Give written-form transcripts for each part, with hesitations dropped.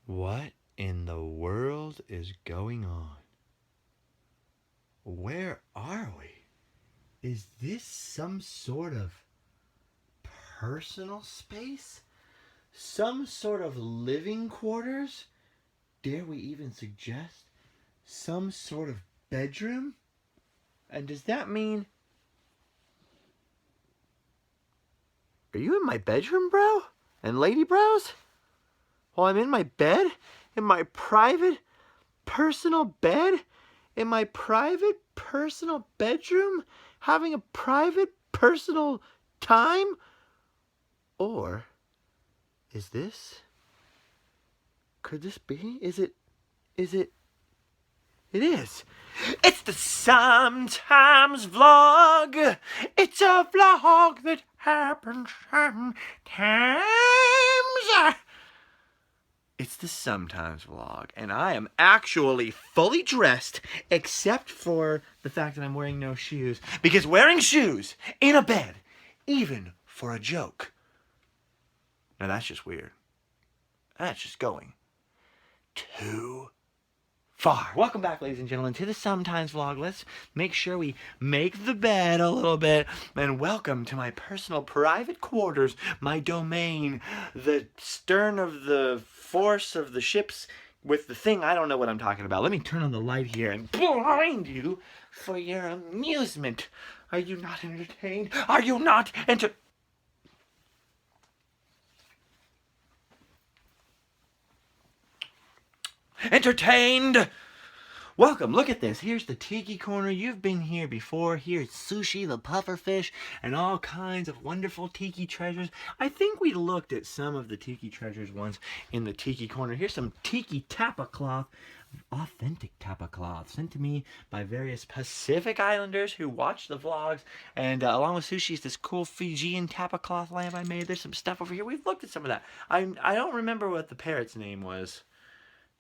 What in the world is going on? Where are we? Is this some sort of personal space? Some sort of living quarters? Dare we even suggest some sort of bedroom? And does that mean... Are you in my bedroom, bro? And lady bros? While I'm in my bed? In my private, personal bed? In my private, personal bedroom? Having a private, personal time? Or is this... Could this be? It is. It's the Sometimes Vlog. It's a vlog that happens sometimes. It's the Sometimes Vlog, and I am actually fully dressed, except for the fact that I'm wearing no shoes. Because wearing shoes in a bed, even for a joke, now that's just weird. That's just going too far. Welcome back, ladies and gentlemen, to the Sometimes Vlog. Let's make sure we make the bed a little bit. And welcome to my personal private quarters, my domain, the stern of the force of the ships with the thing. I don't know what I'm talking about. Let me turn on the light here and blind you for your amusement. Are you not entertained? Are you not entertained? Welcome, look at this. Here's the tiki corner. You've been here before. Here's sushi, the pufferfish, and all kinds of wonderful tiki treasures. I think we looked at some of the tiki treasures once in the tiki corner. Here's some tiki tapa cloth, authentic tapa cloth, sent to me by various Pacific Islanders who watch the vlogs. And along with sushi is this cool Fijian tapa cloth lamp I made. There's some stuff over here. We've looked at some of that. I don't remember what the parrot's name was,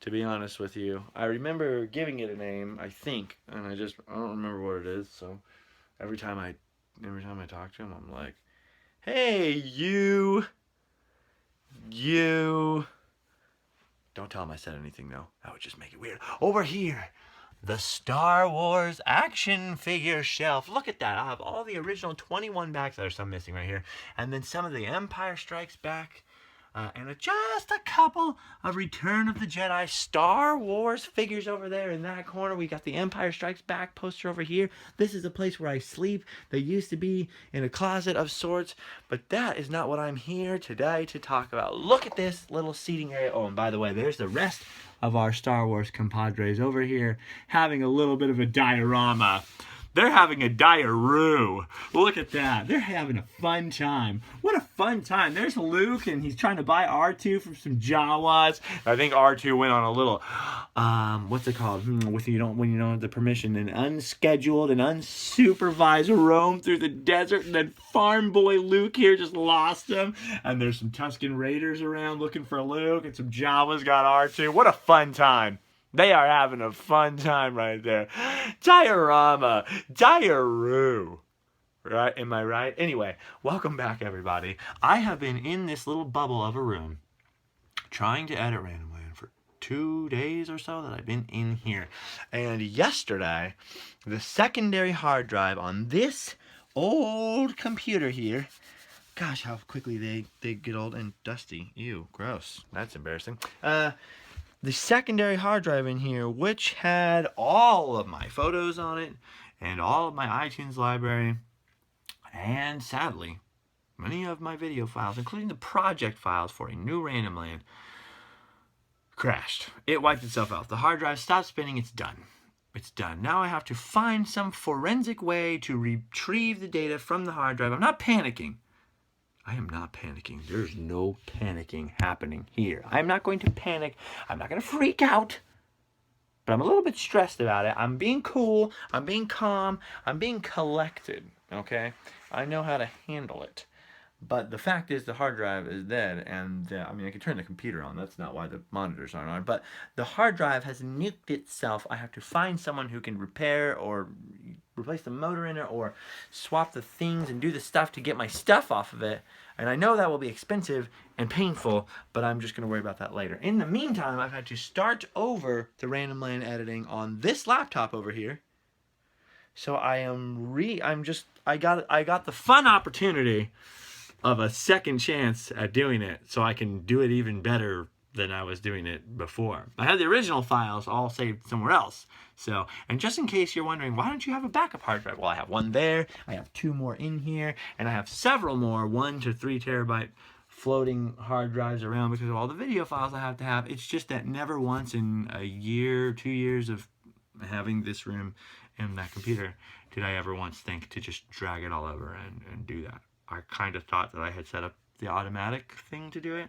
to be honest with you. I remember giving it a name, I think, and I don't remember what it is. So every time I talk to him, I'm like, "Hey, you. Don't tell him I said anything, though. That would just make it weird. Over here, the Star Wars action figure shelf. Look at that. I have all the original 21 backs. There's some missing right here, and then some of the Empire Strikes Back. And just a couple of Return of the Jedi Star Wars figures over there in that corner. We got the Empire Strikes Back poster over here. This is a place where I sleep. They used to be in a closet of sorts, but that is not what I'm here today to talk about. Look at this little seating area. Oh, and by the way, there's the rest of our Star Wars compadres over here having a little bit of a diorama. They're having a diarrhea. Look at that. They're having a fun time. What a fun time. There's Luke, and he's trying to buy R2 from some Jawas. I think R2 went on a little, what's it called? When you don't have the permission, an unscheduled and unsupervised roam through the desert, and then farm boy Luke here just lost him. And there's some Tusken Raiders around looking for Luke, and some Jawas got R2. What a fun time. They are having a fun time right there. Diorama. Diarrhea. Right? Am I right? Anyway, welcome back, everybody. I have been in this little bubble of a room trying to edit Random Land for 2 days or so that I've been in here. And yesterday, the secondary hard drive on this old computer here, gosh, how quickly they get old and dusty. Ew, gross. That's embarrassing. The secondary hard drive in here, which had all of my photos on it and all of my iTunes library, and sadly, many of my video files, including the project files for a new Random Land, crashed. It wiped itself out. The hard drive stopped spinning. It's done. It's done. Now I have to find some forensic way to retrieve the data from the hard drive. I'm not panicking. I am not panicking. There's no panicking happening here. I'm not going to panic. I'm not going to freak out. But I'm a little bit stressed about it. I'm being cool. I'm being calm. I'm being collected. Okay? I know how to handle it. But the fact is the hard drive is dead, and I can turn the computer on. That's not why the monitors aren't on. But the hard drive has nuked itself. I have to find someone who can repair or replace the motor in it or swap the things and do the stuff to get my stuff off of it. And I know that will be expensive and painful, but I'm just going to worry about that later. In the meantime, I've had to start over the random land editing on this laptop over here. So I got the fun opportunity of a second chance at doing it, so I can do it even better than I was doing it before. I had the original files all saved somewhere else. So, and just in case you're wondering, why don't you have a backup hard drive? Well, I have one there, I have 2 more in here, and I have several more 1 to 3 terabyte floating hard drives around because of all the video files I have to have. It's just that never once in a year, 2 years of having this room and that computer did I ever once think to just drag it all over and do that. I kind of thought that I had set up the automatic thing to do it,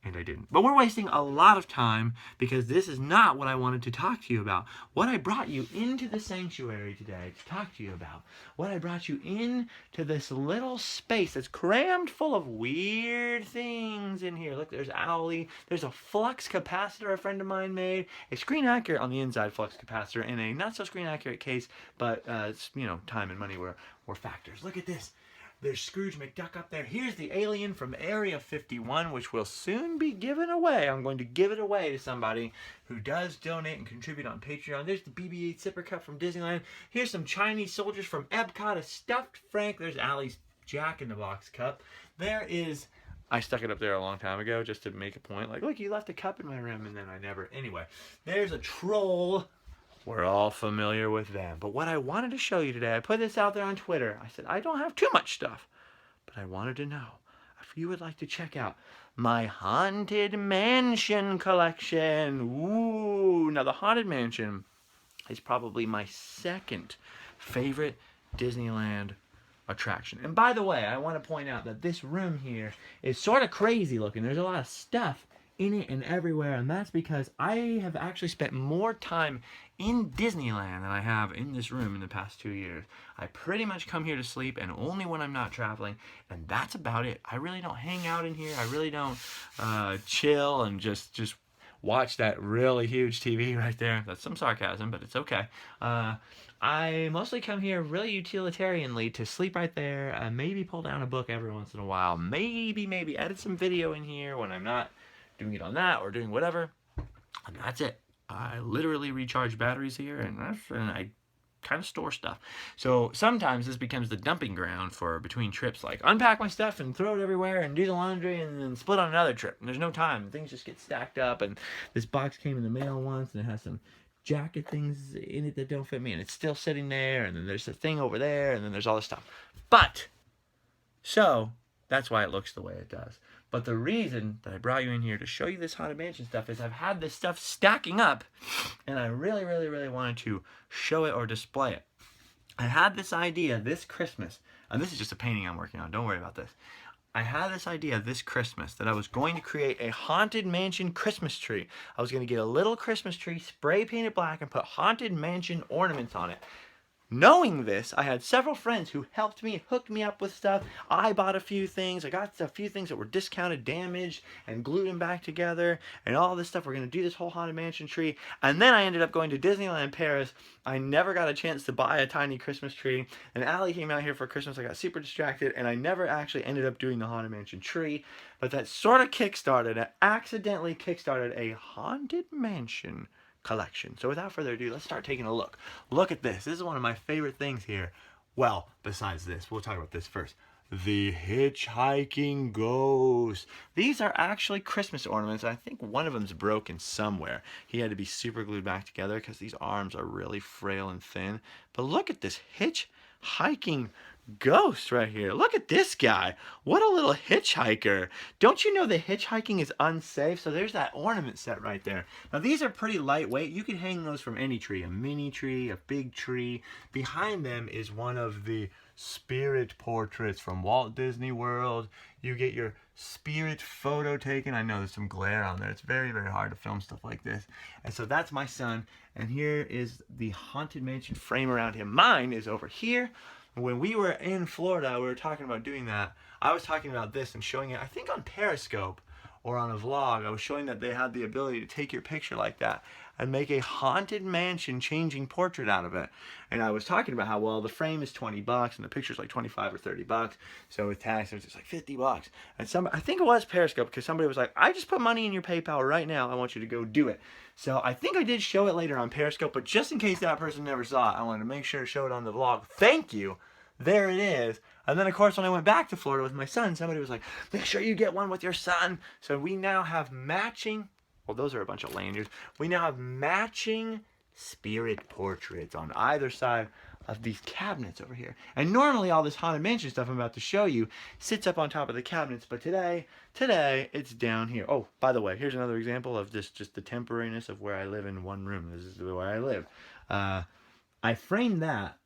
and I didn't. But we're wasting a lot of time because this is not what I wanted to talk to you about. What I brought you into the sanctuary today to talk to you about, what I brought you into this little space that's crammed full of weird things in here. Look, there's Owly. There's a flux capacitor a friend of mine made. A screen accurate on the inside flux capacitor in a not so screen accurate case, but it's, you know, time and money were factors. Look at this. There's Scrooge McDuck up there. Here's the alien from Area 51, which will soon be given away. I'm going to give it away to somebody who does donate and contribute on Patreon. There's the BB-8 Zipper Cup from Disneyland. Here's some Chinese soldiers from Epcot, a stuffed Frank. There's Allie's Jack-in-the-Box cup. There is... I stuck it up there a long time ago just to make a point. Like, look, you left a cup in my room, and then I never... Anyway, there's a troll. We're all familiar with them. But what I wanted to show you today, I put this out there on Twitter. I said, I don't have too much stuff, but I wanted to know if you would like to check out my Haunted Mansion collection. Ooh, now the Haunted Mansion is probably my second favorite Disneyland attraction. And by the way, I want to point out that this room here is sort of crazy looking. There's a lot of stuff in it and everywhere, and that's because I have actually spent more time in Disneyland than I have in this room in the past 2 years. I pretty much come here to sleep, and only when I'm not traveling, and that's about it. I really don't hang out in here. I really don't chill and just watch that really huge TV right there. That's some sarcasm, but it's okay. I mostly come here really utilitarianly to sleep right there, maybe pull down a book every once in a while, maybe edit some video in here when I'm not doing it on that or doing whatever, and that's it. I literally recharge batteries here, and I kind of store stuff. So sometimes this becomes the dumping ground for between trips, like unpack my stuff and throw it everywhere and do the laundry and then split on another trip. And there's no time. Things just get stacked up, and this box came in the mail once, and it has some jacket things in it that don't fit me, and it's still sitting there, and then there's a thing over there, and then there's all this stuff. But, so, that's why it looks the way it does. But the reason that I brought you in here to show you this Haunted Mansion stuff is I've had this stuff stacking up, and I really wanted to show it or display it. I had this idea this Christmas, and this is just a painting I'm working on, don't worry about this. I had this idea this Christmas that I was going to create a Haunted Mansion Christmas tree. I was going to get a little Christmas tree, spray paint it black, and put Haunted Mansion ornaments on it. Knowing this, I had several friends who helped me, hooked me up with stuff. I bought a few things. I got a few things that were discounted, damaged, and glued them back together, and all this stuff. We're going to do this whole Haunted Mansion tree. And then I ended up going to Disneyland Paris. I never got a chance to buy a tiny Christmas tree. And Allie came out here for Christmas. I got super distracted, and I never actually ended up doing the Haunted Mansion tree. But that sort of accidentally kickstarted a Haunted Mansion collection. So without further ado, let's start taking a look. Look at this. This is one of my favorite things here. Well, besides this, we'll talk about this first. The hitchhiking ghost. These are actually Christmas ornaments. I think one of them's broken somewhere. He had to be super glued back together because these arms are really frail and thin. But look at this hitchhiking ghost right here. Look at this guy. What a little hitchhiker. Don't you know that hitchhiking is unsafe? So there's that ornament set right there. Now these are pretty lightweight. You can hang those from any tree. A mini tree, a big tree. Behind them is one of the spirit portraits from Walt Disney World. You get your spirit photo taken. I know there's some glare on there. It's very hard to film stuff like this. And so that's my son. And here is the Haunted Mansion frame around him. Mine is over here. When we were in Florida, we were talking about doing that. I was talking about this and showing it, I think on Periscope or on a vlog, I was showing that they had the ability to take your picture like that and make a haunted mansion changing portrait out of it. And I was talking about how, well, the frame is 20 bucks and the picture's like 25 or 30 bucks. So with tax, it's just like 50 bucks. And I think it was Periscope, because somebody was like, I just put money in your PayPal right now. I want you to go do it. So I think I did show it later on Periscope, but just in case that person never saw it, I wanted to make sure to show it on the vlog. Thank you. There it is. And then, of course, when I went back to Florida with my son, somebody was like, make sure you get one with your son. So we now have matching, well, those are a bunch of lanyards. We now have matching spirit portraits on either side of these cabinets over here. And normally all this Haunted Mansion stuff I'm about to show you sits up on top of the cabinets, but today it's down here. Oh, by the way, here's another example of this, just the temporariness of where I live in one room. This is where I live. I framed that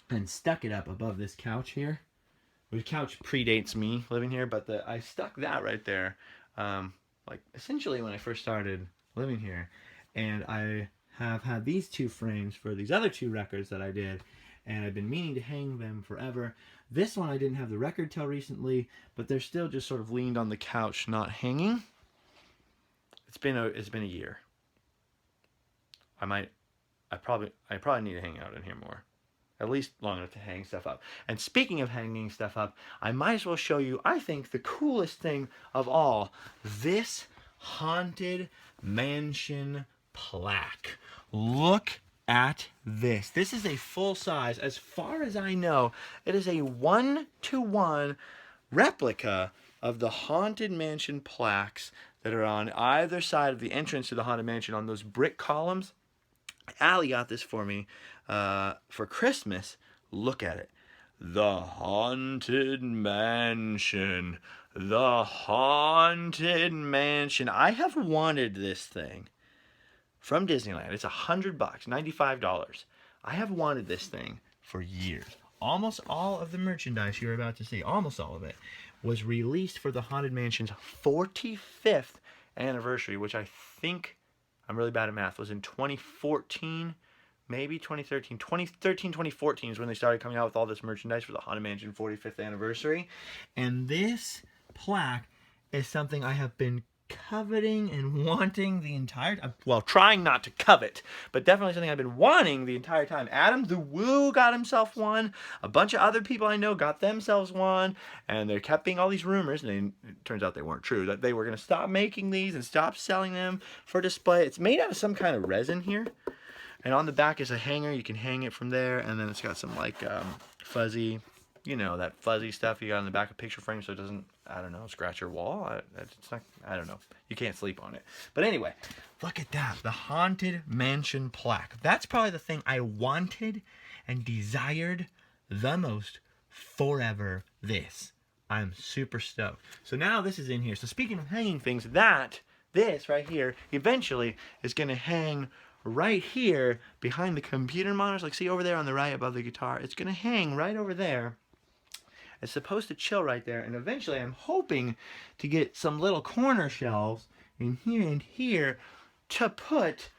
and stuck it up above this couch here. The couch predates me living here, but I stuck that right there, like essentially when I first started living here. And I have had these two frames for these other two records that I did, and I've been meaning to hang them forever. This one I didn't have the record till recently, but they're still just sort of leaned on the couch, not hanging. It's been a year. I probably need to hang out in here more. At least long enough to hang stuff up. And speaking of hanging stuff up, I might as well show you, I think, the coolest thing of all. This Haunted Mansion plaque. Look at this. This is a full size. As far as I know, it is a 1-to-1 replica of the Haunted Mansion plaques that are on either side of the entrance to the Haunted Mansion on those brick columns. Allie got this for me for Christmas. Look at it. The Haunted Mansion. The Haunted Mansion. I have wanted this thing from Disneyland. It's $100, $95. I have wanted this thing for years. Almost all of the merchandise you're about to see, almost all of it, was released for the Haunted Mansion's 45th anniversary, which I think, I'm really bad at math, was in 2014, maybe 2013. 2013, 2014 is when they started coming out with all this merchandise for the Haunted Mansion 45th anniversary. And this plaque is something I have been coveting and wanting the entire time. Well, trying not to covet, but definitely something I've been wanting the entire time. Adam the Woo got himself one. A bunch of other people I know got themselves one. And there kept being all these rumors, and it turns out they weren't true, that they were going to stop making these and stop selling them for display. It's made out of some kind of resin here. And on the back is a hanger. You can hang it from there. And then it's got some like fuzzy, you know, that fuzzy stuff you got on the back of picture frame so it doesn't, I don't know, scratch your wall. It's not, I don't know. You can't sleep on it. But anyway, look at that. The Haunted Mansion plaque. That's probably the thing I wanted and desired the most forever. This. I'm super stoked. So now this is in here. So speaking of hanging things, this right here eventually is going to hang right here behind the computer monitors. Like, see over there on the right above the guitar? It's going to hang right over there. It's supposed to chill right there, and eventually I'm hoping to get some little corner shelves in here and here to put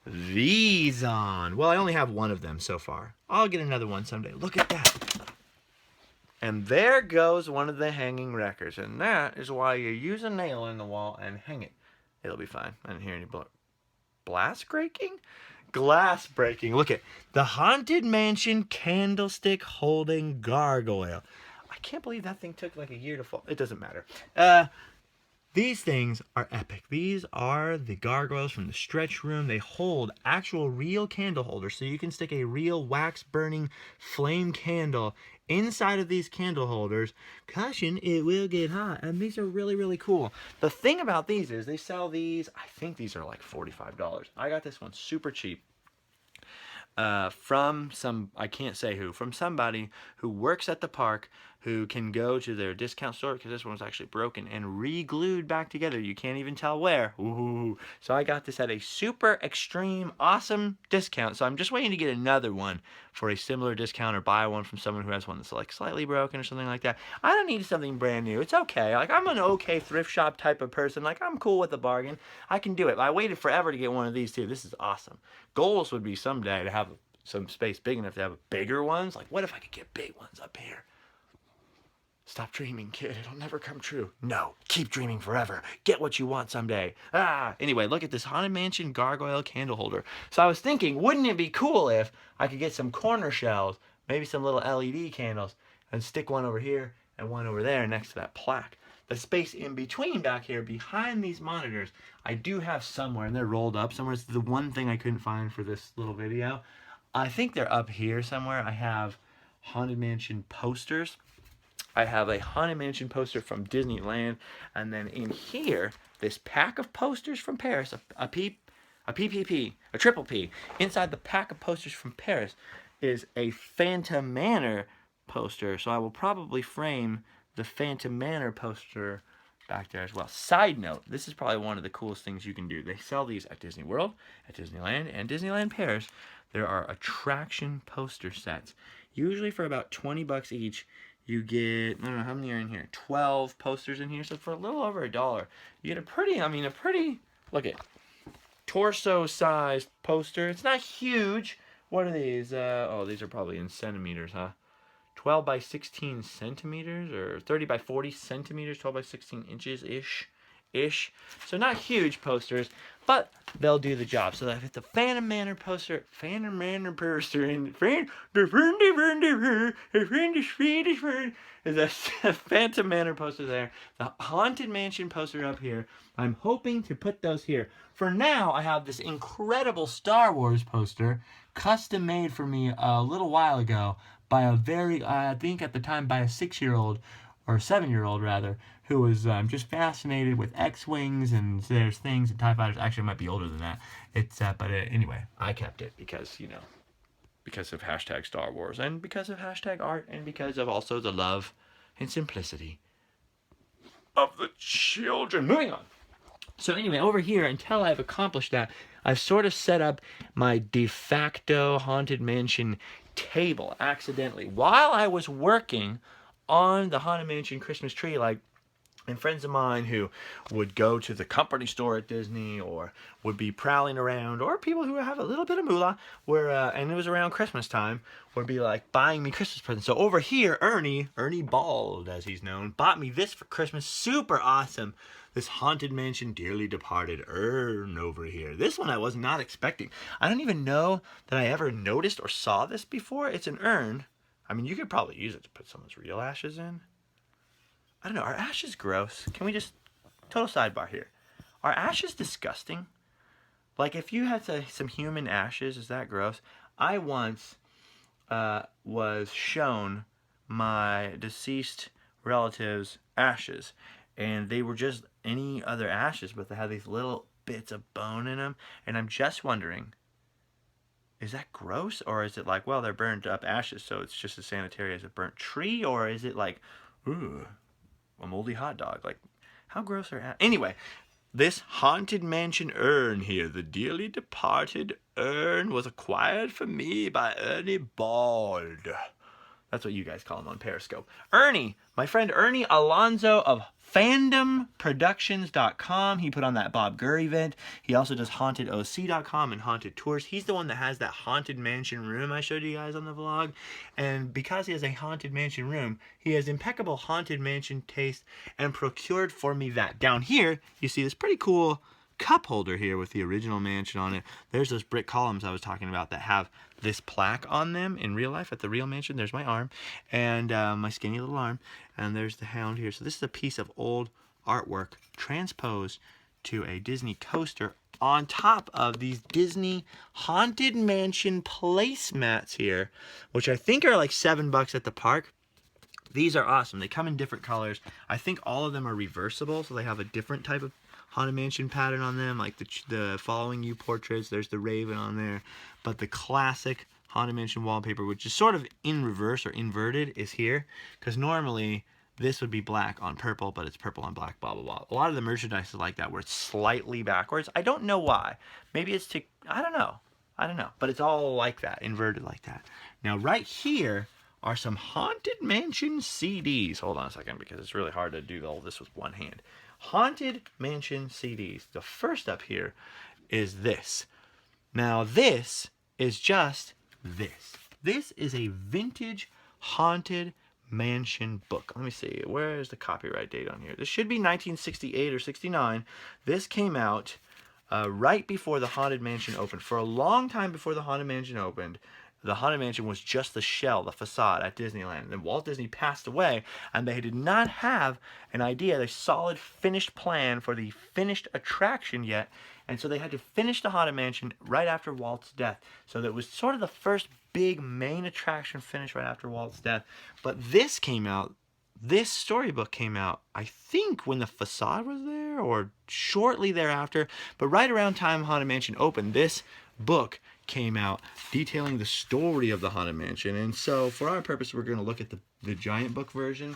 these on. Well, I only have one of them so far. I'll get another one someday. Look at that. And there goes one of the hanging records, and that is why you use a nail in the wall and hang it. It'll be fine. I didn't hear any blast breaking? Glass breaking. Look at the Haunted Mansion candlestick holding gargoyle. I can't believe that thing took like a year to fall. It doesn't matter. These things are epic. These are the gargoyles from the stretch room. They hold actual real candle holders, so you can stick a real wax burning flame candle inside of these candle holders. Caution, it will get hot. And these are really, really cool. The thing about these is they sell these, I think these are like $45. I got this one super cheap. From some, I can't say who, from somebody who works at the park who can go to their discount store, because this one was actually broken and re-glued back together. You can't even tell where. Ooh. So I got this at a super extreme awesome discount. So I'm just waiting to get another one for a similar discount, or buy one from someone who has one that's like slightly broken or something like that. I don't need something brand new. It's okay. Like, I'm an okay thrift shop type of person. Like, I'm cool with a bargain. I can do it. I waited forever to get one of these too. This is awesome. Goals would be someday to have some space big enough to have bigger ones. Like, what if I could get big ones up here? Stop dreaming, kid. It'll never come true. No, keep dreaming forever. Get what you want someday. Anyway, look at this Haunted Mansion gargoyle candle holder. So I was thinking, wouldn't it be cool if I could get some corner shelves, maybe some little LED candles, and stick one over here and one over there next to that plaque. The space in between back here, behind these monitors, I do have somewhere, and they're rolled up somewhere. It's the one thing I couldn't find for this little video. I think they're up here somewhere. I have Haunted Mansion posters. I have a Haunted Mansion poster from Disneyland, and then in here, this pack of posters from Paris, a PPP, a triple P. Inside the pack of posters from Paris is a Phantom Manor poster, so I will probably frame the Phantom Manor poster back there as well. Side note, this is probably one of the coolest things you can do. They sell these at Disney World, at Disneyland, and Disneyland Paris. There are attraction poster sets, usually for about 20 bucks each. You get, I don't know how many are in here, 12 posters in here, so for a little over $1, you get a pretty, look at, torso-sized poster. It's not huge. What are these? These are probably in centimeters, huh? 12 by 16 centimeters, or 30 by 40 centimeters, 12 by 16 inches-ish. So not huge posters, but they'll do the job. So if it's a Phantom Manor poster, and is a Phantom Manor poster there. The Haunted Mansion poster up here. I'm hoping to put those here. For now, I have this incredible Star Wars poster, custom made for me a little while ago by a very, I think at the time, by a 6-year-old, or 7-year-old rather, who was just fascinated with X-Wings and there's things and TIE Fighters. Actually, it might be older than that. Anyway, I kept it because, because of hashtag Star Wars and because of hashtag art and because of also the love and simplicity of the children. Moving on. So anyway, over here, until I've accomplished that, I've sort of set up my de facto Haunted Mansion table accidentally while I was working on the Haunted Mansion Christmas tree, and friends of mine who would go to the company store at Disney or would be prowling around, or people who have a little bit of moolah, and it was around Christmas time, would be buying me Christmas presents. So over here, Ernie Bald, as he's known, bought me this for Christmas. Super awesome. This Haunted Mansion Dearly Departed urn over here. This one I was not expecting. I don't even know that I ever noticed or saw this before. It's an urn. You could probably use it to put someone's real ashes in. I don't know. Are ashes gross? Can we just... Total sidebar here. Are ashes disgusting? If you had some human ashes, is that gross? I once was shown my deceased relative's ashes. And they were just any other ashes, but they had these little bits of bone in them. And I'm just wondering, is that gross? Or is it well, they're burned up ashes, so it's just as sanitary as a burnt tree? Or is it ooh, a moldy hot dog? How gross are ashes? Anyway, this Haunted Mansion urn here, the Dearly Departed urn, was acquired for me by Ernie Bald. That's what you guys call him on Periscope. Ernie, my friend Ernie Alonzo of fandomproductions.com. He put on that Bob Gurr event. He also does hauntedoc.com and haunted tours. He's the one that has that Haunted Mansion room I showed you guys on the vlog. And because he has a Haunted Mansion room, he has impeccable Haunted Mansion taste and procured for me that. Down here, you see this pretty cool cup holder here with the original mansion on it. There's those brick columns I was talking about that have this plaque on them in real life at the real mansion. There's my arm and my skinny little arm, and there's the hound here. So this is a piece of old artwork transposed to a Disney coaster on top of these Disney Haunted Mansion placemats here, which I think are $7 at the park. These are awesome. They come in different colors. I think all of them are reversible, so they have a different type of Haunted Mansion pattern on them, like the Following You portraits. There's the Raven on there, but the classic Haunted Mansion wallpaper, which is sort of in reverse or inverted, is here, because normally this would be black on purple, but it's purple on black, blah, blah, blah. A lot of the merchandise is like that, where it's slightly backwards. I don't know why. Maybe it's I don't know, but it's all like that, inverted like that. Now, right here are some Haunted Mansion CDs. Hold on a second, because it's really hard to do all this with one hand. Haunted Mansion CDs. The first up here is this. Now this is just this. This is a vintage Haunted Mansion book. Let me see. Where is the copyright date on here? This should be 1968 or 69. This came out right before the Haunted Mansion opened. For a long time before the Haunted Mansion opened, the Haunted Mansion was just the shell, the facade at Disneyland. And Walt Disney passed away, and they did not have an idea, a solid finished plan for the finished attraction yet. And so they had to finish the Haunted Mansion right after Walt's death. So that was sort of the first big main attraction finished right after Walt's death. But this came out, this storybook came out, I think when the facade was there or shortly thereafter. But right around time Haunted Mansion opened, this book came out detailing the story of the Haunted Mansion. And so for our purpose, we're going to look at the giant book version.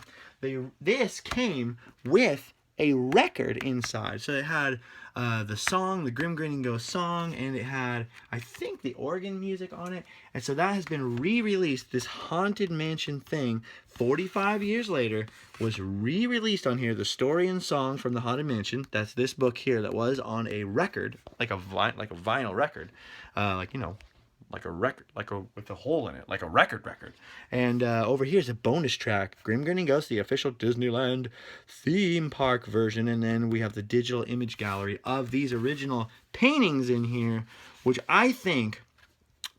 This came with a record inside. So it had the song, the Grim Grinning Ghost song, and it had, I think, the organ music on it. And so that has been re-released. This Haunted Mansion thing, 45 years later, was re-released on here. The story and song from the Haunted Mansion. That's this book here that was on a record, like a vinyl record, like a record, with a hole in it, like a record. And over here is a bonus track, Grim Grinning Ghost, the official Disneyland theme park version. And then we have the digital image gallery of these original paintings in here, which I think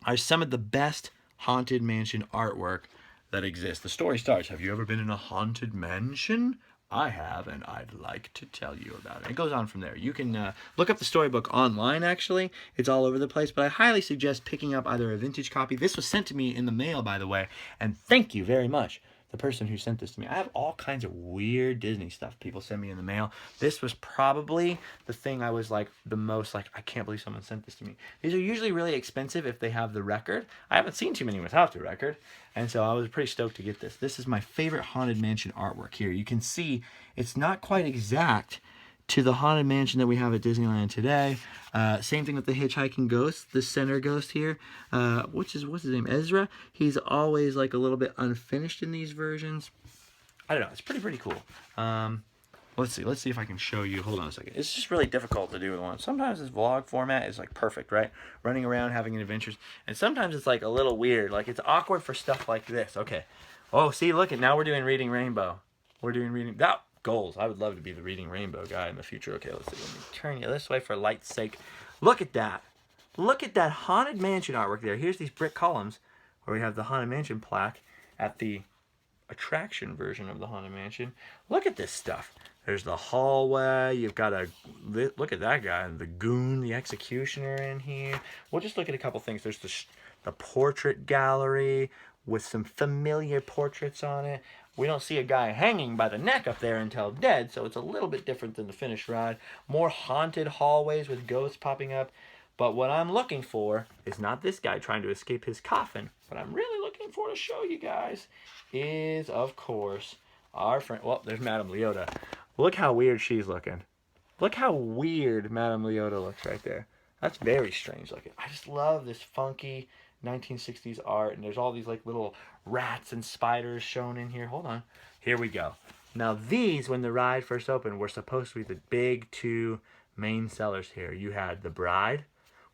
are some of the best Haunted Mansion artwork that exists. The story starts, have you ever been in a haunted mansion? I have, and I'd like to tell you about it. It goes on from there. You can look up the storybook online, actually. It's all over the place, but I highly suggest picking up either a vintage copy. This was sent to me in the mail, by the way, and thank you very much, the person who sent this to me. I have all kinds of weird Disney stuff people send me in the mail. This was probably the thing I was like the most like, I can't believe someone sent this to me. These are usually really expensive if they have the record. I haven't seen too many without the record. And so I was pretty stoked to get this. This is my favorite Haunted Mansion artwork here. You can see it's not quite exact to the Haunted Mansion that we have at Disneyland today. Same thing with the hitchhiking ghost, the center ghost here, what's his name, Ezra. He's always like a little bit unfinished in these versions. I don't know, it's pretty cool. Let's see if I can show you. Hold on a second. It's just really difficult to do with one. Sometimes this vlog format is like perfect, right? Running around, having adventures. And sometimes it's like a little weird. Like it's awkward for stuff like this. Okay. Oh, see, look at, now we're doing Reading Rainbow. We're doing Reading, that, goals. I would love to be the Reading Rainbow guy in the future. Okay, let's see. Let me turn you this way for light's sake. Look at that. Look at that Haunted Mansion artwork there. Here's these brick columns where we have the Haunted Mansion plaque at the attraction version of the Haunted Mansion. Look at this stuff. There's the hallway. You've got a, look at that guy, the goon, the executioner in here. We'll just look at a couple things. There's the portrait gallery with some familiar portraits on it. We don't see a guy hanging by the neck up there until dead, so it's a little bit different than the finished ride. More haunted hallways with ghosts popping up. But what I'm looking for is not this guy trying to escape his coffin. What I'm really looking for to show you guys is, of course, our friend. Well, there's Madame Leota. Look how weird she's looking. Look how weird Madame Leota looks right there. That's very strange looking. I just love this funky 1960s art, and there's all these like little rats and spiders shown in here. Hold on. Here we go. Now these, when the ride first opened, were supposed to be the big two main sellers here. You had the bride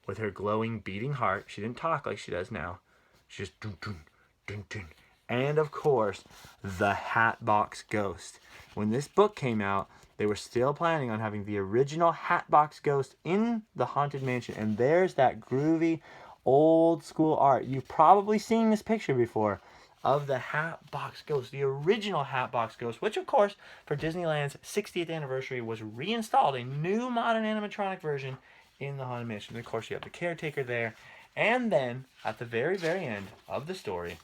with her glowing beating heart. She didn't talk like she does now. She just dun dun dun dun. And of course, the Hatbox Ghost. When this book came out, they were still planning on having the original Hatbox Ghost in the Haunted Mansion. And there's that groovy old school art. You've probably seen this picture before of the Hatbox Ghost, the original Hatbox Ghost, which of course for Disneyland's 60th anniversary was reinstalled, a new modern animatronic version in the Haunted Mansion. And of course you have the caretaker there. And then at the very end of the story,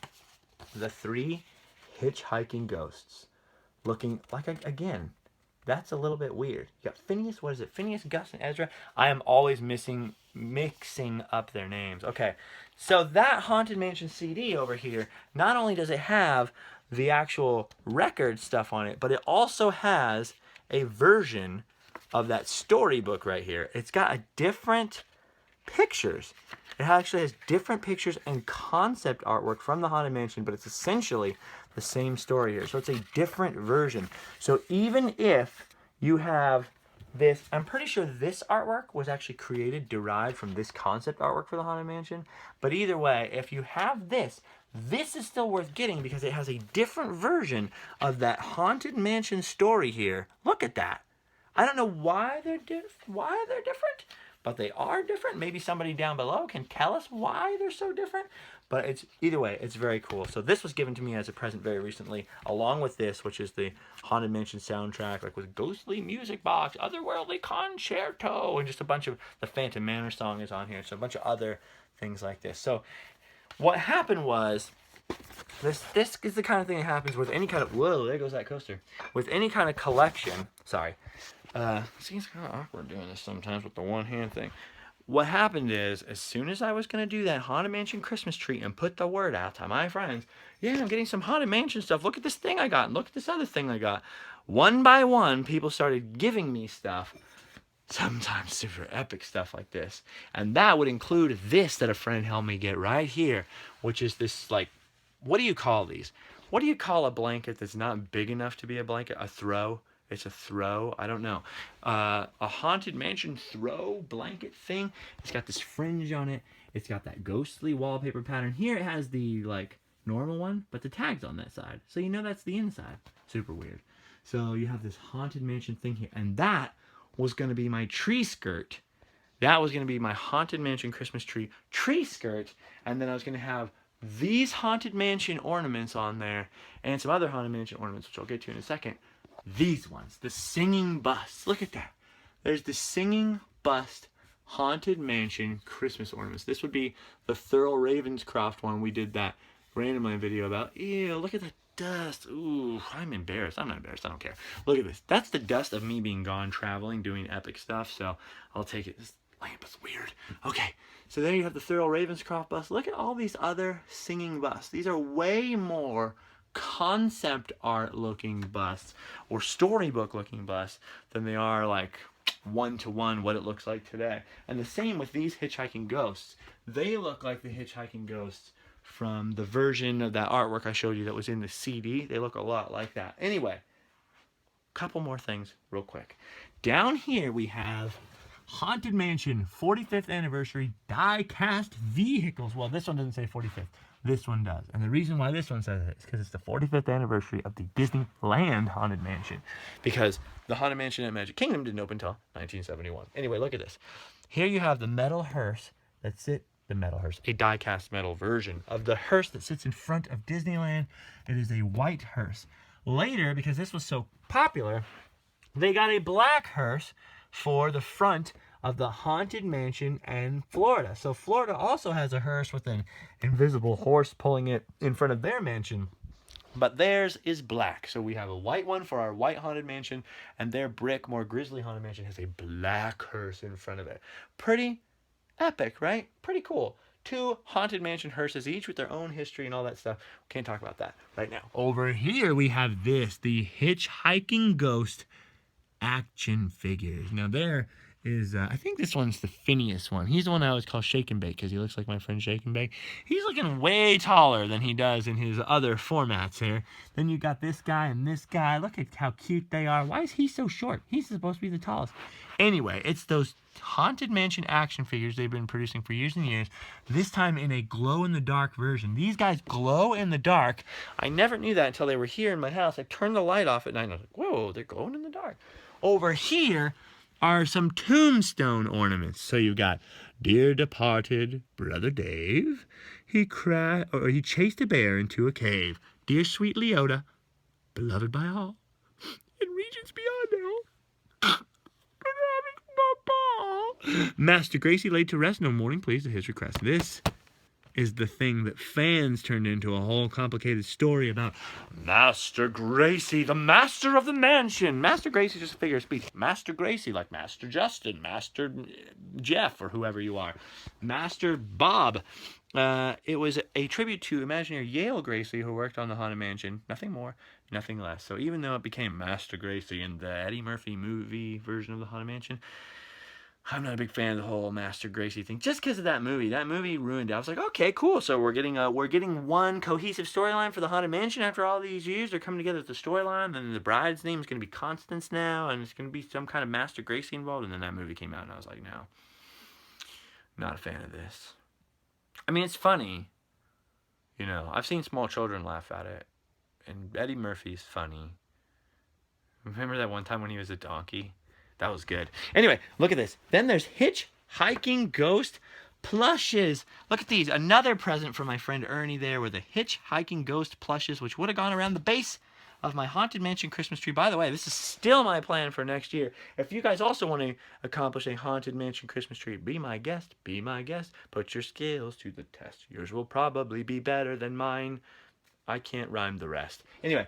the three hitchhiking ghosts looking like, again, that's a little bit weird. You got Phineas, what is it? Phineas, Gus, and Ezra. I am always mixing up their names. Okay, so that Haunted Mansion CD over here, not only does it have the actual record stuff on it, but it also has a version of that storybook right here. It's got a different pictures. It actually has different pictures and concept artwork from the Haunted Mansion, but it's essentially the same story here. So it's a different version. So even if you have this, I'm pretty sure this artwork was actually derived from this concept artwork for the Haunted Mansion. But either way, if you have this, This is still worth getting because it has a different version of that Haunted Mansion story here. Look at that. I don't know why they're different, but they are different. Maybe somebody down below can tell us why they're so different. But it's either way, it's very cool. So this was given to me as a present very recently, along with this, which is the Haunted Mansion soundtrack, like with ghostly music box, otherworldly concerto, and just a bunch of the Phantom Manor song is on here. So a bunch of other things like this. So what happened was, this is the kind of thing that happens with any kind of, whoa, there goes that coaster. With any kind of collection, sorry. See, it's kind of awkward doing this sometimes with the one hand thing. What happened is, as soon as I was going to do that Haunted Mansion Christmas tree and put the word out to my friends, yeah, I'm getting some Haunted Mansion stuff. Look at this thing I got. And look at this other thing I got. One by one, people started giving me stuff. Sometimes super epic stuff like this. And that would include this that a friend helped me get right here, which is this, like, what do you call these? What do you call a blanket that's not big enough to be a blanket? A throw? It's a throw. I don't know. A Haunted Mansion throw blanket thing. It's got this fringe on it. It's got that ghostly wallpaper pattern. Here it has the, like, normal one, but the tag's on that side. So you know that's the inside. Super weird. So you have this Haunted Mansion thing here. And that was going to be my tree skirt. That was going to be my Haunted Mansion Christmas tree skirt. And then I was going to have these Haunted Mansion ornaments on there. And some other Haunted Mansion ornaments, which I'll get to in a second. These ones, the singing bust. Look at that. There's the singing bust Haunted Mansion Christmas ornaments. This would be the Thurl Ravenscroft one we did that randomly video about. Ew, look at the dust. Ooh, I'm embarrassed. I'm not embarrassed. I don't care. Look at this. That's the dust of me being gone traveling, doing epic stuff. So I'll take it. This lamp is weird. Okay, so there you have the Thurl Ravenscroft bust. Look at all these other singing busts. These are way more concept art looking busts or storybook looking busts than they are like one-to-one what it looks like today. And the same with these hitchhiking ghosts. They look like the hitchhiking ghosts from the version of that artwork I showed you that was in the CD. They look a lot like that. Anyway, couple more things real quick. Down here we have Haunted Mansion 45th Anniversary die-cast vehicles. Well, this one doesn't say 45th. This one does. And the reason why this one says it is because it's the 45th anniversary of the Disneyland Haunted Mansion. Because the Haunted Mansion at Magic Kingdom didn't open until 1971. Anyway, look at this. Here you have the metal hearse that sits, a die-cast metal version of the hearse that sits in front of Disneyland. It is a white hearse. Later, because this was so popular, they got a black hearse for the front of the Haunted Mansion in Florida. So Florida also has a hearse with an invisible horse pulling it in front of their mansion. But theirs is black. So we have a white one for our white Haunted Mansion, and their brick, more grisly Haunted Mansion has a black hearse in front of it. Pretty epic, right? Pretty cool. 2 Haunted Mansion hearses, each with their own history and all that stuff. Can't talk about that right now. Over here we have this, the Hitchhiking Ghost action figures. Now there is, I think this one's the Phineas one. He's the one I always call Shake and Bake because he looks like my friend Shake and Bake. He's looking way taller than he does in his other formats here. Then you got this guy and this guy. Look at how cute they are. Why is he so short? He's supposed to be the tallest. Anyway, it's those Haunted Mansion action figures they've been producing for years and years. This time in a glow-in-the-dark version. These guys glow in the dark. I never knew that until they were here in my house. I turned the light off at night and I was like, whoa, they're glowing in the dark. Over here are some tombstone ornaments. So you've got, dear departed brother Dave, he chased a bear into a cave. Dear sweet Leota, beloved by all, in regions beyond now. Master Gracie laid to rest, no mourning pleased at his request. This is the thing that fans turned into a whole complicated story about Master Gracie, the master of the mansion. Master Gracie is just a figure of speech. Master Gracie, like Master Justin, Master Jeff, or whoever you are. Master Bob. It was a tribute to imaginary Yale Gracie who worked on the Haunted Mansion. Nothing more, nothing less. So even though it became Master Gracie in the Eddie Murphy movie version of the Haunted Mansion, I'm not a big fan of the whole Master Gracie thing, just because of that movie. That movie ruined it. I was like, okay, cool. So we're getting one cohesive storyline for the Haunted Mansion after all these years. They're coming together with the storyline. Then the bride's name is going to be Constance now, and it's going to be some kind of Master Gracie involved. And then that movie came out, and I was like, no, not a fan of this. I mean, it's funny. You know, I've seen small children laugh at it. And Eddie Murphy's funny. Remember that one time when he was a donkey? That was good. Anyway, look at this. Then there's hitchhiking ghost plushes. Look at these. Another present from my friend Ernie there were the hitchhiking ghost plushes, which would have gone around the base of my Haunted Mansion Christmas tree. By the way, this is still my plan for next year. If you guys also want to accomplish a Haunted Mansion Christmas tree, be my guest. Be my guest. Put your skills to the test. Yours will probably be better than mine. I can't rhyme the rest. Anyway,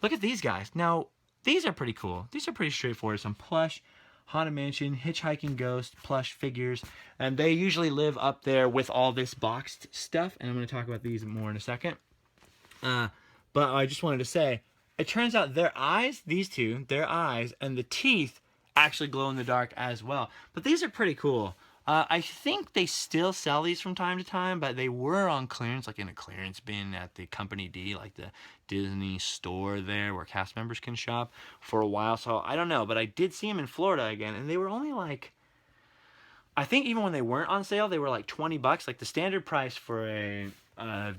look at these guys. Now, these are pretty cool. These are pretty straightforward. Some plush Haunted Mansion, hitchhiking ghost, plush figures. And they usually live up there with all this boxed stuff. And I'm going to talk about these more in a second. But I just wanted to say, it turns out their eyes, these two, their eyes and the teeth actually glow in the dark as well. But these are pretty cool. I think they still sell these from time to time, but they were on clearance, like in a clearance bin at the Company D, like the Disney store there where cast members can shop for a while. So I don't know, but I did see them in Florida again, and they were only like, I think even when they weren't on sale, they were like $20. Like the standard price for a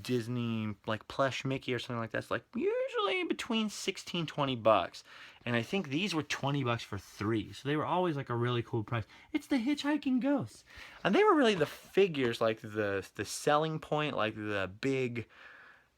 Disney like plush Mickey or something like that's like usually between $16-20. And I think these were $20 for 3. So they were always like a really cool price. It's the hitchhiking ghosts. And they were really the figures, like the selling point, like the big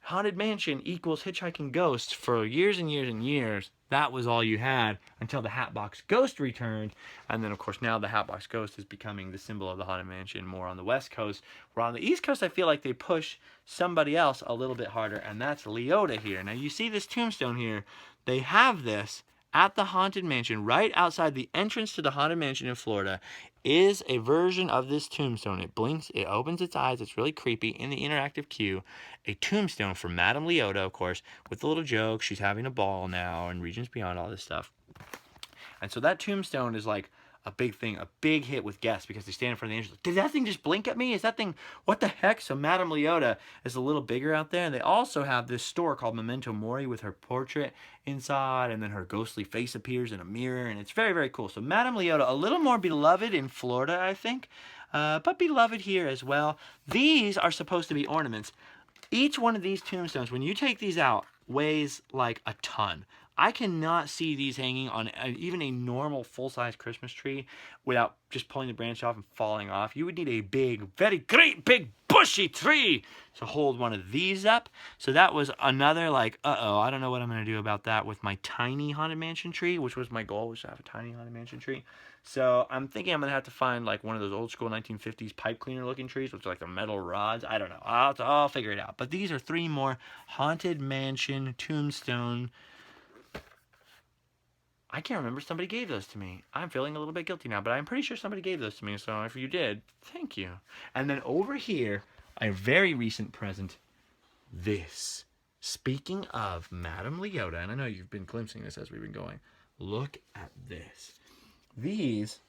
Haunted Mansion equals hitchhiking ghosts for years and years and years. That was all you had until the Hatbox Ghost returned. And then, of course, now the Hatbox Ghost is becoming the symbol of the Haunted Mansion more on the West Coast. Where on the East Coast, I feel like they push somebody else a little bit harder, and that's Leota here. Now, you see this tombstone here. They have this at the Haunted Mansion, right outside the entrance to the Haunted Mansion in Florida, is a version of this tombstone. It blinks, it opens its eyes, it's really creepy in the interactive queue. A tombstone for Madame Leota, of course, with the little joke, she's having a ball now, and Regions Beyond, all this stuff. And so that tombstone is like a big thing, a big hit with guests because they stand in front of the angels. Did that thing just blink at me? Is that thing, what the heck? So Madame Leota is a little bigger out there. And they also have this store called Memento Mori with her portrait inside, and then her ghostly face appears in a mirror, and it's very, very cool. So Madame Leota, a little more beloved in Florida, I think, but beloved here as well. These are supposed to be ornaments. Each one of these tombstones, when you take these out, weighs like a ton. I cannot see these hanging on even a normal full-size Christmas tree without just pulling the branch off and falling off. You would need a big, very great big bushy tree to hold one of these up. So that was another like, I don't know what I'm going to do about that with my tiny Haunted Mansion tree, which was my goal, was to have a tiny Haunted Mansion tree. So I'm thinking I'm going to have to find like one of those old school 1950s pipe cleaner looking trees, which are like the metal rods. I don't know. I'll figure it out. But these are 3 more Haunted Mansion tombstone. I can't remember, somebody gave those to me. I'm feeling a little bit guilty now, but I'm pretty sure somebody gave those to me, so if you did, thank you. And then over here, a very recent present, this. Speaking of Madame Leota, and I know you've been glimpsing this as we've been going, look at this. These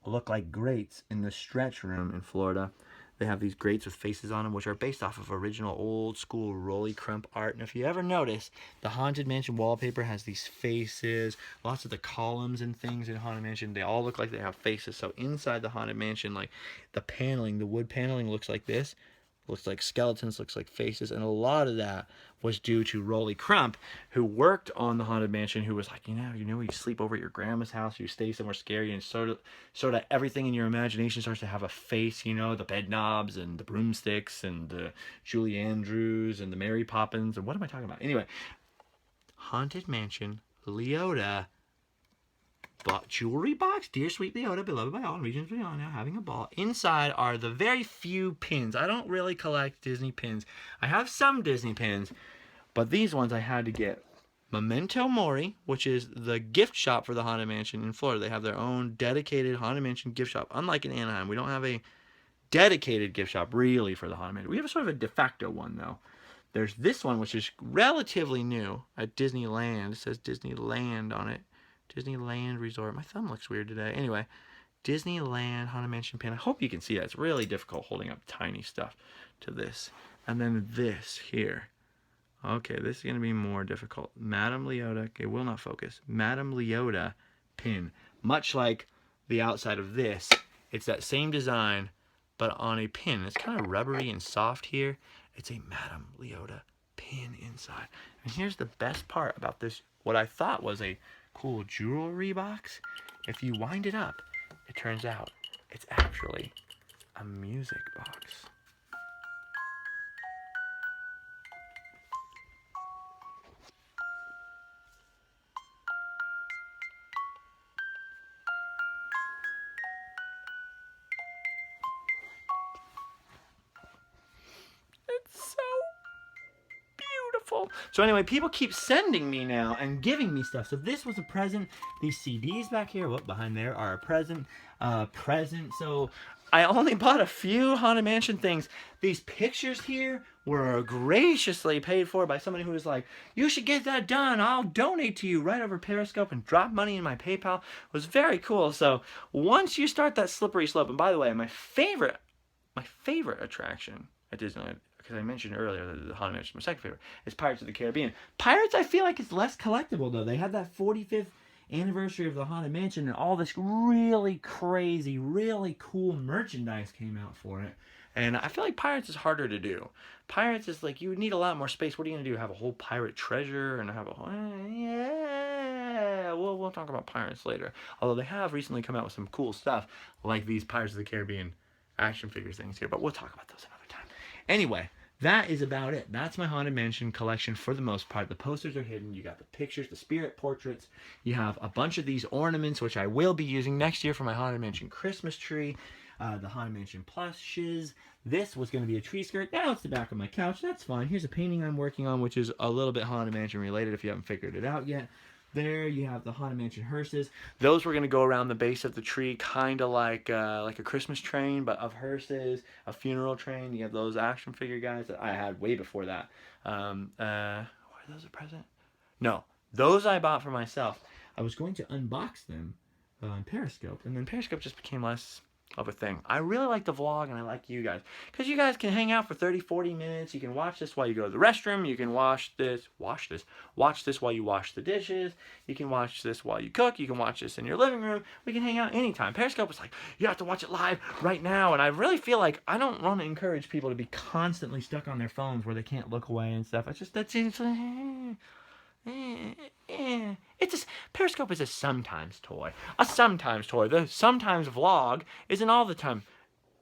look like grates in the stretch room in Florida. They have these grates with faces on them, which are based off of original old school Rolly Crump art. And if you ever notice, the Haunted Mansion wallpaper has these faces. Lots of the columns and things in Haunted Mansion, they all look like they have faces. So inside the Haunted Mansion, like the paneling, the wood paneling looks like this. Looks like skeletons, looks like faces, and a lot of that was due to Rolly Crump, who worked on the Haunted Mansion, who was like, you you sleep over at your grandma's house, you stay somewhere scary, and sort of everything in your imagination starts to have a face, the bed knobs and the broomsticks and the Julie Andrews and the Mary Poppins, and what am I talking about? Anyway, Haunted Mansion, Leota, jewelry box, dear sweet Leota, beloved by all, Regions Beyond, now having a ball. Inside are the very few pins. I don't really collect Disney pins. I have some Disney pins, but these ones I had to get. Memento Mori, which is the gift shop for the Haunted Mansion in Florida. They have their own dedicated Haunted Mansion gift shop. Unlike in Anaheim, we don't have a dedicated gift shop really for the Haunted Mansion. We have a sort of a de facto one, though. There's this one, which is relatively new at Disneyland. It says Disneyland on it. Disneyland Resort. My thumb looks weird today. Anyway, Disneyland Haunted Mansion pin. I hope you can see that. It's really difficult holding up tiny stuff to this. And then this here. Okay, this is going to be more difficult. Madame Leota. Okay, will not focus. Madame Leota pin. Much like the outside of this, it's that same design, but on a pin. It's kind of rubbery and soft here. It's a Madame Leota pin inside. And here's the best part about this, what I thought was a cool jewelry box. If you wind it up, it turns out it's actually a music box. It's so beautiful. So anyway, people keep sending me now and giving me stuff. So this was a present. These CDs back here, behind there, are a present. So I only bought a few Haunted Mansion things. These pictures here were graciously paid for by somebody who was like, you should get that done. I'll donate to you right over Periscope and drop money in my PayPal. It was very cool. So once you start that slippery slope, and by the way, my favorite attraction at Disneyland, because I mentioned earlier that the Haunted Mansion, my second favorite, is Pirates of the Caribbean. Pirates, I feel like, is less collectible, though. They had that 45th anniversary of the Haunted Mansion, and all this really crazy, really cool merchandise came out for it. And I feel like Pirates is harder to do. Pirates is like, you would need a lot more space. What are you going to do? Have a whole pirate treasure and have a whole... yeah, we'll talk about Pirates later. Although they have recently come out with some cool stuff, like these Pirates of the Caribbean action figures things here. But we'll talk about those another time. Anyway, that is about it. That's my Haunted Mansion collection for the most part. The posters are hidden. You got the pictures, the spirit portraits. You have a bunch of these ornaments, which I will be using next year for my Haunted Mansion Christmas tree. The Haunted Mansion Plus shiz. This was going to be a tree skirt. Now it's the back of my couch. That's fine. Here's a painting I'm working on, which is a little bit Haunted Mansion related if you haven't figured it out yet. There you have the Haunted Mansion hearses. Those were going to go around the base of the tree, kind of like a Christmas train, but of hearses, a funeral train. You have those action figure guys that I had way before that. Were those a present? No, those I bought for myself. I was going to unbox them on Periscope, and then Periscope just became less of a thing. I really like the vlog, and I like you guys, because you guys can hang out for 30-40 minutes. You can watch this while you go to the restroom. You can watch this while you wash the dishes. You can watch this while you cook. You can watch this in your living room. We can hang out anytime. Periscope is like, you have to watch it live right now, and I really feel like I don't want to encourage people to be constantly stuck on their phones where they can't look away and stuff. Periscope is a sometimes toy. A sometimes toy. The sometimes vlog isn't all the time.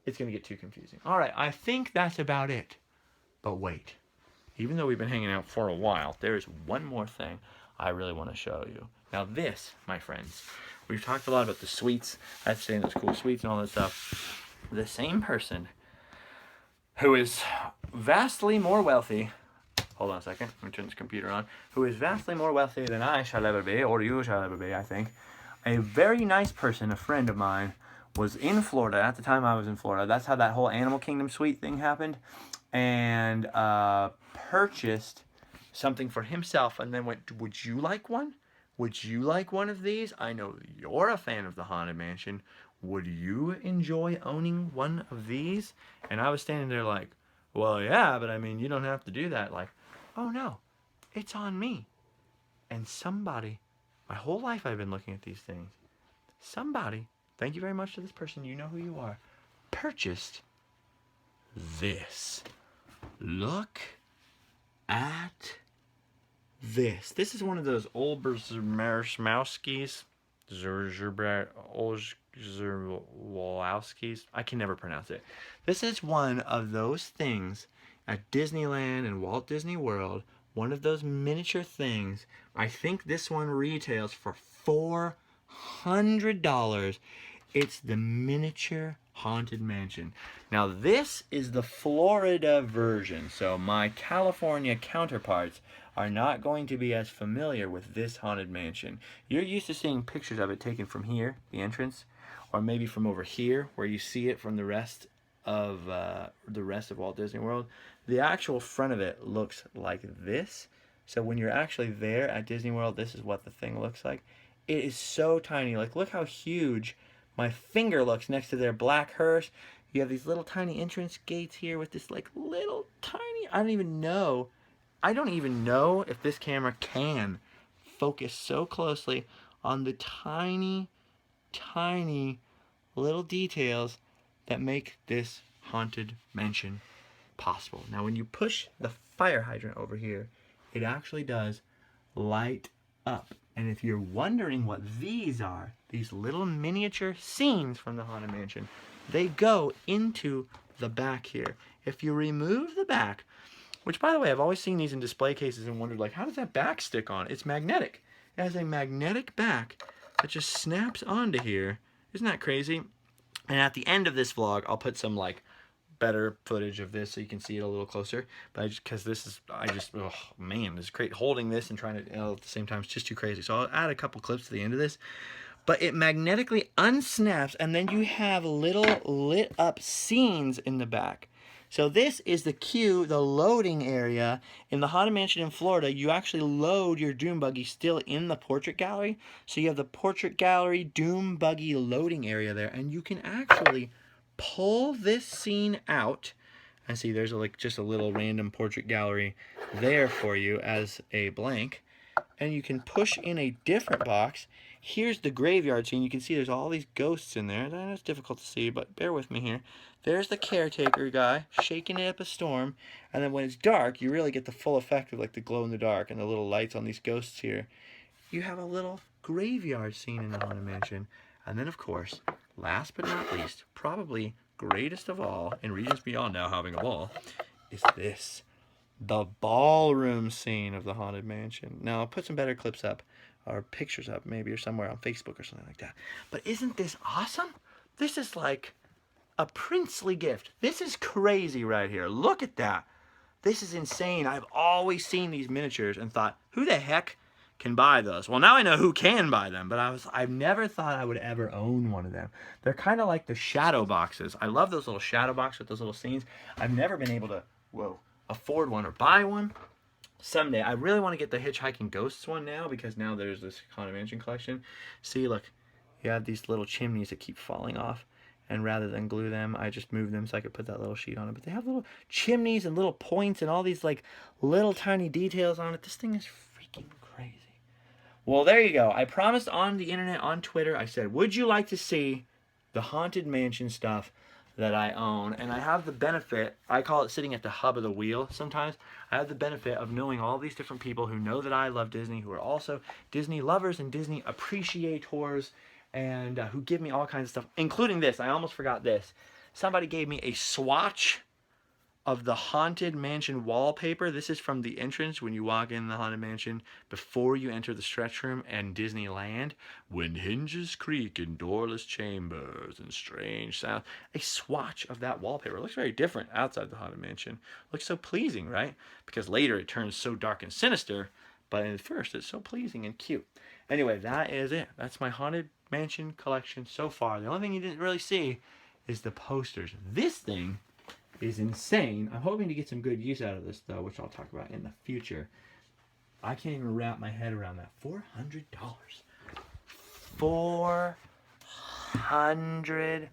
It's going to get too confusing. All right, I think that's about it. But wait. Even though we've been hanging out for a while, there is one more thing I really want to show you. Now this, my friends, we've talked a lot about the sweets. I have to say those cool sweets and all that stuff. The same person who is vastly more wealthy... Hold on a second. Let me turn this computer on. Who is vastly more wealthy than I shall ever be, or you shall ever be, I think. A very nice person, a friend of mine, was in Florida at the time I was in Florida. That's how that whole Animal Kingdom suite thing happened. And purchased something for himself and then went, would you like one? Would you like one of these? I know you're a fan of the Haunted Mansion. Would you enjoy owning one of these? And I was standing there like, well, yeah, but I mean, you don't have to do that. Like, oh no, it's on me. And somebody, my whole life I've been looking at these things. Somebody, thank you very much to this person, you know who you are, purchased this. Look at this. This is one of those old Berzmowskis. Zerwalowskis. I can never pronounce it. This is one of those things at Disneyland and Walt Disney World. One of those miniature things. I think this one retails for $400. It's the miniature Haunted Mansion. Now this is the Florida version, so my California counterparts are not going to be as familiar with this Haunted Mansion. You're used to seeing pictures of it taken from here, the entrance, or maybe from over here where you see it from the rest of Walt Disney World. The actual front of it looks like this. So when you're actually there at Disney World, this is what the thing looks like. It is so tiny. Like, look how huge my finger looks next to their black hearse. You have these little tiny entrance gates here with this like little tiny, I don't even know if this camera can focus so closely on the tiny, tiny little details that make this Haunted Mansion possible. Now, when you push the fire hydrant over here, it actually does light up. And if you're wondering what these are, these little miniature scenes from the Haunted Mansion, they go into the back here. If you remove the back, which by the way, I've always seen these in display cases and wondered, like, how does that back stick on? It's magnetic. It has a magnetic back that just snaps onto here. Isn't that crazy? And at the end of this vlog, I'll put some like better footage of this so you can see it a little closer. But because this is, oh man, it's great holding this and trying to, at the same time, it's just too crazy. So I'll add a couple clips to the end of this. But it magnetically unsnaps, and then you have little lit up scenes in the back. So this is the queue, the loading area. In the Haunted Mansion in Florida, you actually load your Doom Buggy still in the portrait gallery. So you have the portrait gallery, Doom Buggy loading area there, and you can actually pull this scene out. And see, there's like just a little random portrait gallery there for you as a blank. And you can push in a different box. Here's the graveyard scene. You can see there's all these ghosts in there. It's difficult to see, but bear with me here. There's the caretaker guy shaking it up a storm. And then when it's dark, you really get the full effect of like the glow in the dark and the little lights on these ghosts here. You have a little graveyard scene in the Haunted Mansion. And then, of course, last but not least, probably greatest of all, in Regents Beyond now having a ball, is this. The ballroom scene of the Haunted Mansion. Now, I'll put some better clips up, or pictures up maybe, or somewhere on Facebook or something like that. But isn't this awesome? This is like a princely gift. This is crazy right here. Look at that. This is insane. I've always seen these miniatures and thought, who the heck can buy those? Well, now I know who can buy them, but I've never thought I would ever own one of them. They're kind of like the shadow boxes. I love those little shadow boxes with those little scenes. I've never been able to, afford one or buy one. Someday. I really want to get the Hitchhiking Ghosts one now, because now there's this Haunted Mansion collection. See, look, you have these little chimneys that keep falling off, and rather than glue them, I just move them so I could put that little sheet on it. But they have little chimneys and little points and all these like little tiny details on it. This thing is freaking crazy. Well, there you go. I promised on the internet, on Twitter, I said, would you like to see the Haunted Mansion stuff that I own? And I have the benefit, I call it sitting at the hub of the wheel sometimes. I have the benefit of knowing all these different people who know that I love Disney, who are also Disney lovers and Disney appreciators, and who give me all kinds of stuff, including this. I almost forgot this. Somebody gave me a swatch of the Haunted Mansion wallpaper. This is from the entrance when you walk in the Haunted Mansion before you enter the stretch room and Disneyland. When hinges creak in doorless chambers and strange sound. A swatch of that wallpaper. It looks very different outside the Haunted Mansion. Looks so pleasing, right? Because later it turns so dark and sinister, but at first it's so pleasing and cute. Anyway, that is it. That's my Haunted Mansion collection so far. The only thing you didn't really see is the posters. This thing is insane. I'm hoping to get some good use out of this, though, which I'll talk about in the future. I can't even wrap my head around that. $400. $400.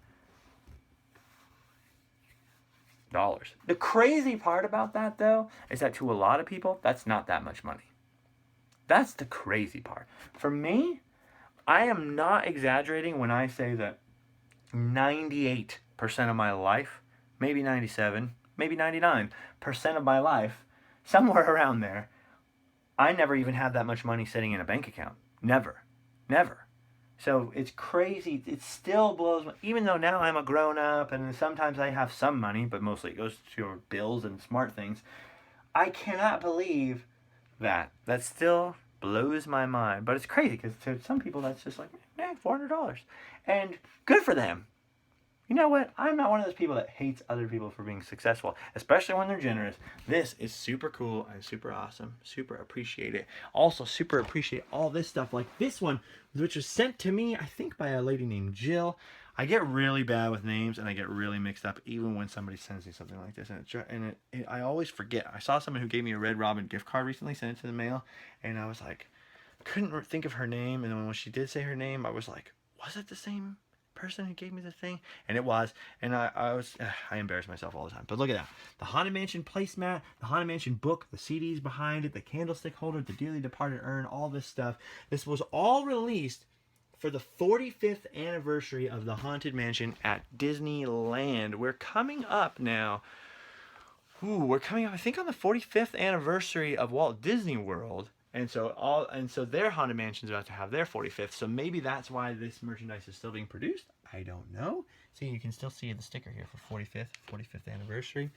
The crazy part about that, though, is that to a lot of people, that's not that much money. That's the crazy part. For me, I am not exaggerating when I say that 98% of my life, maybe 97, maybe 99% of my life, somewhere around there, I never even had that much money sitting in a bank account. Never. So it's crazy. It still blows me, even though now I'm a grown-up and sometimes I have some money, but mostly it goes to bills and smart things. I cannot believe that. That still blows my mind. But it's crazy because to some people that's just like, $400. And good for them. You know what? I'm not one of those people that hates other people for being successful, especially when they're generous. This is super cool and super awesome. Super appreciate it. Also, super appreciate all this stuff like this one, which was sent to me, I think, by a lady named Jill. I get really bad with names and I get really mixed up even when somebody sends me something like this. And I always forget. I saw someone who gave me a Red Robin gift card recently, sent it to the mail, and I was like, couldn't think of her name. And then when she did say her name, I was like, was it the same person who gave me the thing? And it was. And I embarrass myself all the time. But look at that. The Haunted Mansion placemat, the Haunted Mansion book, the CDs behind it, the candlestick holder, the dearly departed urn, all this stuff. This was all released for the 45th anniversary of the Haunted Mansion at Disneyland. We're coming up now. Ooh, we're coming up, I think, on the 45th anniversary of Walt Disney World. And so their Haunted Mansion's about to have their 45th. So maybe that's why this merchandise is still being produced. I don't know. See, you can still see the sticker here for 45th anniversary.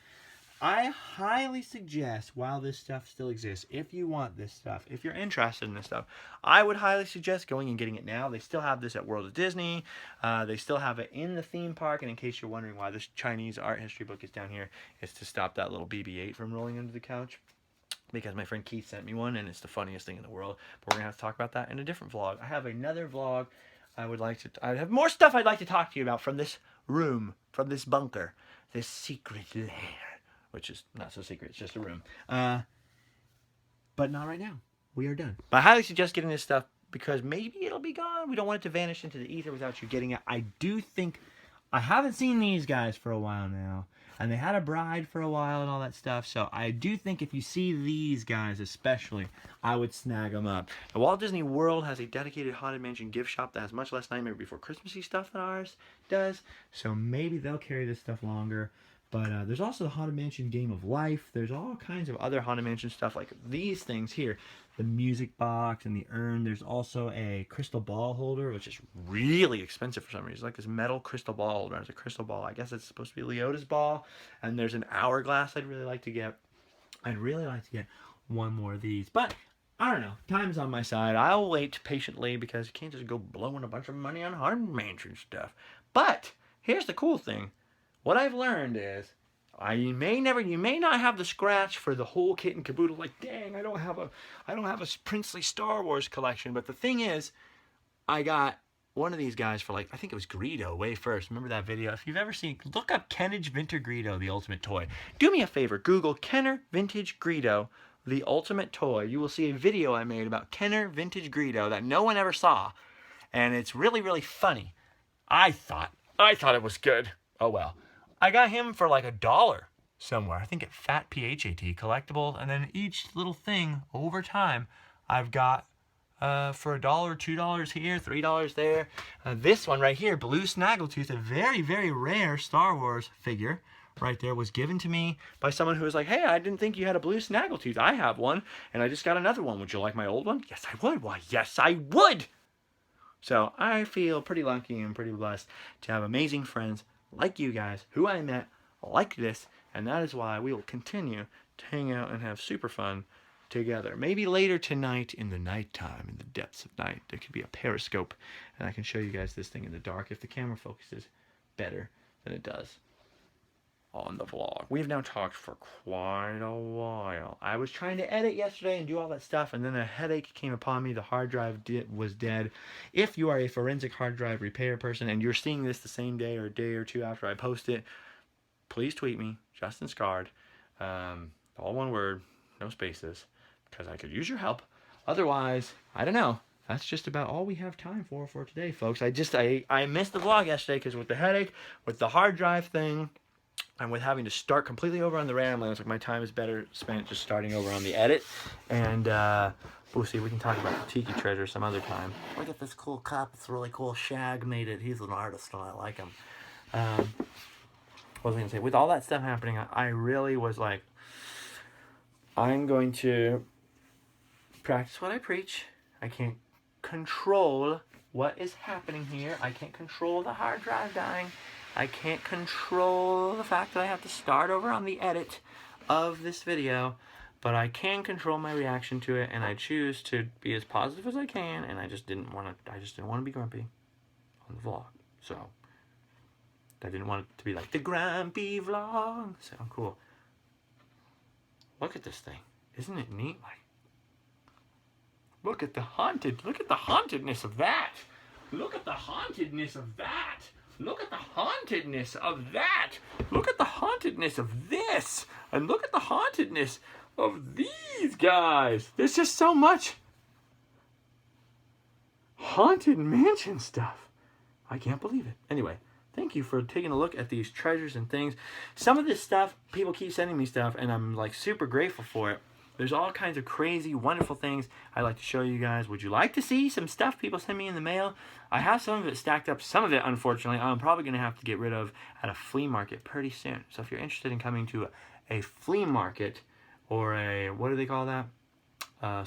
I highly suggest, while this stuff still exists, if you want this stuff, if you're interested in this stuff, I would highly suggest going and getting it now. They still have this at World of Disney. They still have it in the theme park. And in case you're wondering why this Chinese art history book is down here, it's to stop that little BB-8 from rolling under the couch. Because my friend Keith sent me one, and it's the funniest thing in the world. But we're going to have to talk about that in a different vlog. I have another vlog I have more stuff I'd like to talk to you about from this room, from this bunker, this secret lair. Which is not so secret, it's just a room. But not right now. We are done. But I highly suggest getting this stuff because maybe it'll be gone. We don't want it to vanish into the ether without you getting it. I do think, I haven't seen these guys for a while now. And they had a bride for a while and all that stuff. So I do think if you see these guys especially, I would snag them up. The Walt Disney World has a dedicated Haunted Mansion gift shop that has much less Nightmare Before Christmassy stuff than ours does. So maybe they'll carry this stuff longer. But there's also the Haunted Mansion Game of Life. There's all kinds of other Haunted Mansion stuff like these things here. The music box and the urn. There's also a crystal ball holder, which is really expensive for some reason. It's like this metal crystal ball holder. It's a crystal ball. I guess it's supposed to be Leota's ball. And there's an hourglass I'd really like to get. I'd really like to get one more of these. But I don't know. Time's on my side. I'll wait patiently because you can't just go blowing a bunch of money on Haunted Mansion stuff. But here's the cool thing. What I've learned is, you may not have the scratch for the whole kit and caboodle. Like, dang, I don't have a princely Star Wars collection. But the thing is, I got one of these guys for like, I think it was Greedo way first. Remember that video? If you've ever seen, look up Kennage Vintage Greedo, the ultimate toy. Do me a favor, Google Kenner Vintage Greedo, the ultimate toy. You will see a video I made about Kenner Vintage Greedo that no one ever saw, and it's really, really funny. I thought it was good. Oh well. I got him for like $1 somewhere. I think at Fat PHAT Collectibles. And then each little thing over time, I've got for $1, $2 here, $3 there. This one right here, Blue Snaggletooth, a very, very rare Star Wars figure right there, was given to me by someone who was like, hey, I didn't think you had a Blue Snaggletooth. I have one, and I just got another one. Would you like my old one? Yes, I would. Why, yes, I would. So I feel pretty lucky and pretty blessed to have amazing friends like you guys, who I met like this, and that is why we will continue to hang out and have super fun together. Maybe later tonight in the nighttime, in the depths of night, there could be a periscope, and I can show you guys this thing in the dark if the camera focuses better than it does on the vlog. We've now talked for quite a while. I was trying to edit yesterday and do all that stuff, and then a headache came upon me. The hard drive was dead. If you are a forensic hard drive repair person and you're seeing this the same day or a day or two after I post it, please tweet me, Justin Scard, all one word, no spaces, because I could use your help. Otherwise, I don't know. That's just about all we have time for today, folks. I missed the vlog yesterday because with the headache, with the hard drive thing, and with having to start completely over on the RAM, I was like, my time is better spent just starting over on the edit. And we'll see, we can talk about the Tiki Treasure some other time. Look at this cool cup. It's really cool. Shag made it. He's an artist, and I like him. What was I going to say? With all that stuff happening, I really was like, I'm going to practice what I preach. I can't control what is happening here. I can't control the hard drive dying. I can't control the fact that I have to start over on the edit of this video, but I can control my reaction to it, and I choose to be as positive as I can, and I just didn't want to be grumpy on the vlog. So I didn't want it to be like the grumpy vlog. So cool. Look at this thing. Isn't it neat? Like, look at the hauntedness of that. Look at the hauntedness of that. Look at the hauntedness of that. Look at the hauntedness of this. And look at the hauntedness of these guys. There's just so much Haunted Mansion stuff. I can't believe it. Anyway, thank you for taking a look at these treasures and things. Some of this stuff, people keep sending me stuff, and I'm like super grateful for it. There's all kinds of crazy, wonderful things I'd like to show you guys. Would you like to see some stuff people send me in the mail? I have some of it stacked up. Some of it, unfortunately, I'm probably going to have to get rid of at a flea market pretty soon. So if you're interested in coming to a flea market or a, what do they call that?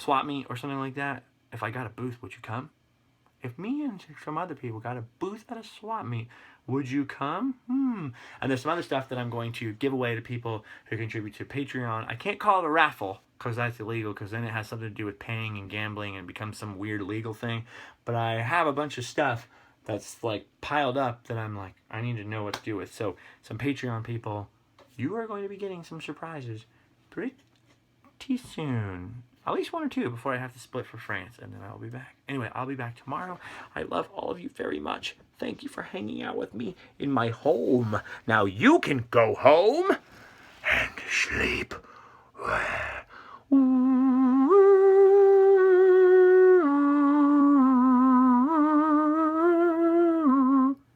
Swap meet or something like that, if I got a booth, would you come? If me and some other people got a booth at a swap meet, would you come? And there's some other stuff that I'm going to give away to people who contribute to Patreon. I can't call it a raffle because that's illegal, because then it has something to do with paying and gambling and becomes some weird legal thing. But I have a bunch of stuff that's like piled up that I'm like, I need to know what to do with. So some Patreon people, you are going to be getting some surprises pretty soon. At least 1 or 2 before I have to split for France, and then I'll be back. Anyway, I'll be back tomorrow. I love all of you very much. Thank you for hanging out with me in my home. Now you can go home and sleep well.